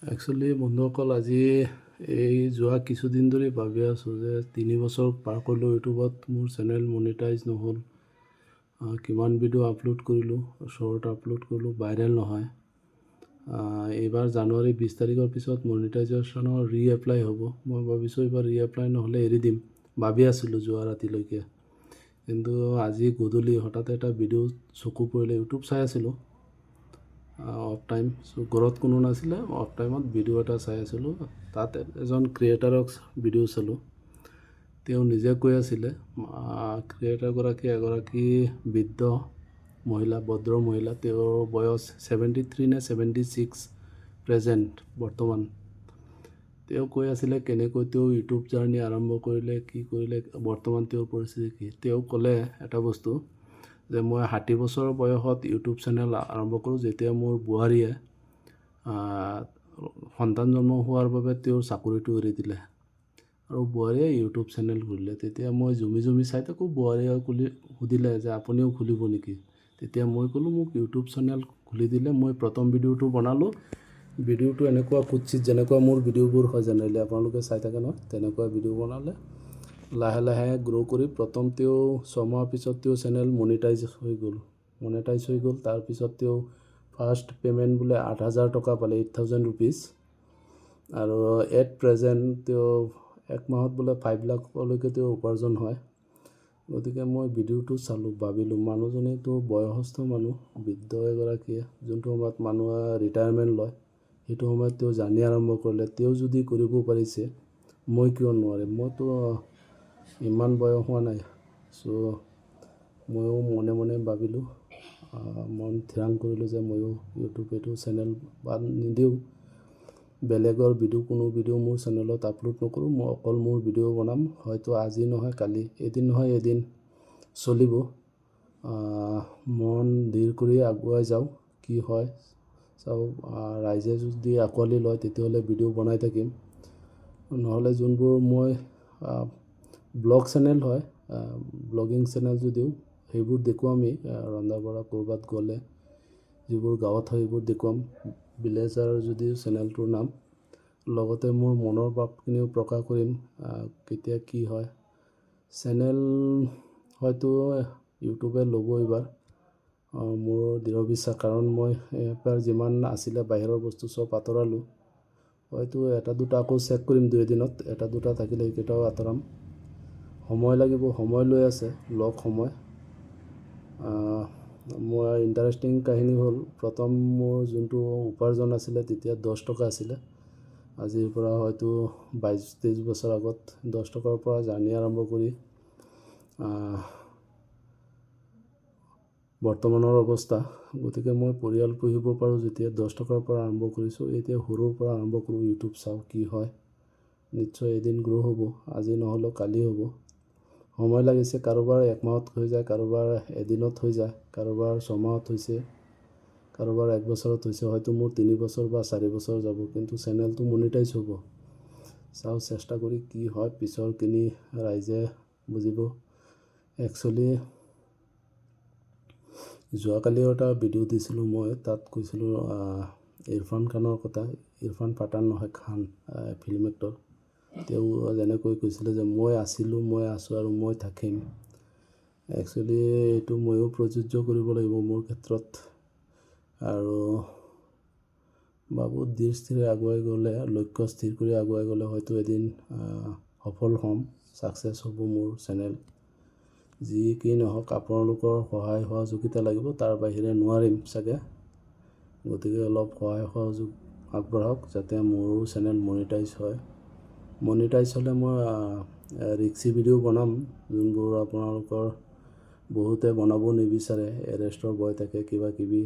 Actually বন্ধুসকল, আজি এই যোৱা কিছুদিন ধৰি ভাবি আছোঁ যে 3 বছৰ পাৰ কৰিলোঁ ইউটিউবত, মোৰ চেনেল মনিটাইজ নহ'ল। কিমান ভিডিঅ' আপলোড কৰিলোঁ, শ্বৰ্ট আপলোড কৰিলোঁ, ভাইৰেল নহয়। এইবাৰ জানুৱাৰী 20 তাৰিখৰ পিছত মনিটাইজেশ্যনৰ এপ্লাই হ'ব। মই ভাবিছোঁ এইবাৰ এপ্লাই নহ'লে এৰি দিম, ভাবি আছিলোঁ যোৱা ৰাতিলৈকে। কিন্তু আজি গধূলি হঠাৎ এটা ভিডিঅ' চকু পৰিলে, ইউটিউব চাই আছিলোঁ অফ টাইম। ঘৰত কোনো নাছিলে, অফ টাইমত ভিডিঅ' এটা চাই আছিলোঁ। তাত এজন ক্ৰিয়েটাৰক ভিডিঅ' চালোঁ। তেওঁ নিজে কৈ আছিলে, ক্ৰিয়েটাৰগৰাকী এগৰাকী বৃদ্ধ মহিলা, ভদ্ৰ মহিলা। তেওঁৰ বয়স 73 নে 76 প্ৰেজেণ্ট বৰ্তমান। তেওঁ কৈ আছিলে কেনেকৈ তেওঁ ইউটিউব জাৰ্ণি আৰম্ভ কৰিলে, কি কৰিলে, বৰ্তমান তেওঁৰ পৰিস্থিতি কি। তেওঁ ক'লে এটা বস্তু যে মই 60 বছৰ বয়সত ইউটিউব চেনেল আৰম্ভ কৰোঁ, যেতিয়া মোৰ বোৱাৰীয়ে সন্তান জন্ম হোৱাৰ বাবে তেওঁৰ চাকৰিটো এৰি দিলে আৰু বোৱাৰীয়ে ইউটিউব চেনেল খুলিলে। তেতিয়া মই জুমি চাই থাকোঁ, বোৱাৰীয়ে সুধিলে যে আপুনিও খুলিব নেকি। তেতিয়া মই ক'লোঁ মোক ইউটিউব চেনেল খুলি দিলে। মই প্ৰথম ভিডিঅ'টো বনালোঁ। ভিডিঅ'টো এনেকুৱা কুৎসিত, যেনেকুৱা মোৰ ভিডিঅ'বোৰ হয় জেনেৰেলি আপোনালোকে চাই থাকে নহয়, তেনেকুৱা ভিডিঅ' বনালে। লাহে লাহে গ্ৰ' কৰি প্ৰথম তেওঁ 6 মাহ পিছত তেওঁ চেনেল মনিটাইজ হৈ গ'ল। তাৰপিছত তেওঁ ফাৰ্ষ্ট পে'মেণ্ট বোলে 8,000 টকা পালে, 8,000 ৰুপিজ। আৰু এট প্ৰেজেণ্ট তেওঁ 1 মাহত বোলে 5 লাখলৈকে তেওঁ উপাৰ্জন হয়। গতিকে মই ভিডিঅ'টো চালোঁ, ভাবিলোঁ মানুহজনীতো বয়সস্থ মানুহ, বৃদ্ধ এগৰাকীয়ে, যোনটো সময়ত মানুহে ৰিটায়াৰমেণ্ট লয়, সেইটো সময়ত তেওঁ জাৰ্ণি আৰম্ভ কৰিলে। তেওঁ যদি কৰিব পাৰিছে, মই কিয় নোৱাৰিম। মইতো ইমান বয়স হোৱা নাই। চ' ময়ো মনে মনে ভাবিলোঁ, মন থিৰাং কৰিলোঁ যে ময়ো ইউটিউব এইটো চেনেল বাদ নিদিওঁ। বেলেগৰ ভিডিঅ' কোনো ভিডিঅ' মোৰ চেনেলত আপলোড নকৰোঁ। মই অকল মোৰ ভিডিঅ' বনাম। হয়তো আজি নহয় কালি, এদিন নহয় এদিন চলিব। মন ধীৰ কৰি আগুৱাই যাওঁ, কি হয় চাওঁ। ৰাইজে যদি আঁকোৱালি লয় তেতিয়াহ'লে ভিডিঅ' বনাই থাকিম। নহ'লে যোনবোৰ মই ব্লগ চেনেল হয়, ব্লগিং চেনেল যদিও, সেইবোৰ দেখুৱামেই। ৰন্ধা বঢ়া ক'ৰবাত গ'লে যিবোৰ গাঁৱত হয় সেইবোৰ দেখুৱাম। ভিলেজাৰ যদিও চেনেলটোৰ নাম। লগতে মোৰ মনৰ ভাৱখিনিও প্ৰকাশ কৰিম, কেতিয়া কি হয়। চেনেল হয়তো ইউটিউবে ল'ব এইবাৰ, মোৰ দৃঢ় বিশ্বাস। কাৰণ মই এবাৰ যিমান আছিলে বাহিৰৰ বস্তু চব আঁতৰালোঁ। হয়তো এটা দুটা আকৌ চেক কৰিম 2 এদিনত, এটা দুটা থাকিলে সেইকেইটাও আঁতৰাম। সময় লাগিব, সময় লৈ আছে, লওক সময়। মোৰ ইণ্টাৰেষ্টিং কাহিনী হ'ল, প্ৰথম মোৰ যোনটো উপাৰ্জন আছিলে তেতিয়া 10 টকা আছিলে। আজিৰ পৰা হয়তো 22-23 বছৰ আগত 10 টকাৰ পৰা জাৰ্ণি আৰম্ভ কৰি বৰ্তমানৰ অৱস্থা। গতিকে মই পৰিয়াল পুহিব পাৰোঁ যেতিয়া 10 টকাৰ পৰা আৰম্ভ কৰিছোঁ। এতিয়া সৰুৰ পৰা আৰম্ভ কৰোঁ, ইউটিউব চাওঁ কি হয়। নিশ্চয় এদিন গ্ৰ' হ'ব, আজি নহ'লেও কালি হ'ব। সময় লাগিছে, কাৰোবাৰ 1 মাহত হৈ যায়, কাৰোবাৰ এদিনত হৈ যায়, কাৰোবাৰ 6 মাহত হৈছে, কাৰোবাৰ 1 বছৰত হৈছে। হয়তো মোৰ 3 বছৰ বা 4 বছৰ যাব, কিন্তু চেনেলটো মনিটাইজ হ'ব। চাওঁ, চেষ্টা কৰি কি হয় পিছৰখিনি ৰাইজে বুজিব। একচুৱেলি যোৱাকালিও এটা ভিডিঅ' দিছিলোঁ মই, তাত কৈছিলোঁ ইৰফান খানৰ কথা। ইৰফান পাঠান নহয়, খান, ফিল্ম এক্টৰ। তেওঁ যেনেকৈ কৈছিলে যে মই আছিলোঁ, মই আছোঁ আৰু মই থাকিম। একচুৱেলি এইটো ময়ো প্ৰযোজ্য কৰিব লাগিব মোৰ ক্ষেত্ৰত। আৰু ভাবোঁ ধীৰ স্থিৰে আগুৱাই গ'লে, লক্ষ্য স্থিৰ কৰি আগুৱাই গ'লে হয়তো এদিন সফল হ'ম, ছাকচেছ হ'ব মোৰ চেনেল। যি কি নহওক, আপোনালোকৰ সহায় সহযোগিতা লাগিব, তাৰ বাহিৰে নোৱাৰিম চাগে। গতিকে অলপ সহায় সহযোগ আগবঢ়াওক যাতে মোৰো চেনেল মনিটাইজ হয়। মনিটাইজ হ'লে মই ৰিক্সি ভিডিঅ' বনাম, যোনবোৰ আপোনালোকৰ বহুতে বনাব নিবিচাৰে। এৰেষ্টৰ ভয় থাকে, কিবা কিবি।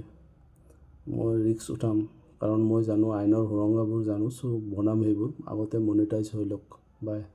মই ৰিক্স উঠাম, কাৰণ মই জানো, আইনৰ সুৰংগাবোৰ জানো। চ' বনাম সেইবোৰ, আগতে মনিটাইজ হৈ লওক। বাই।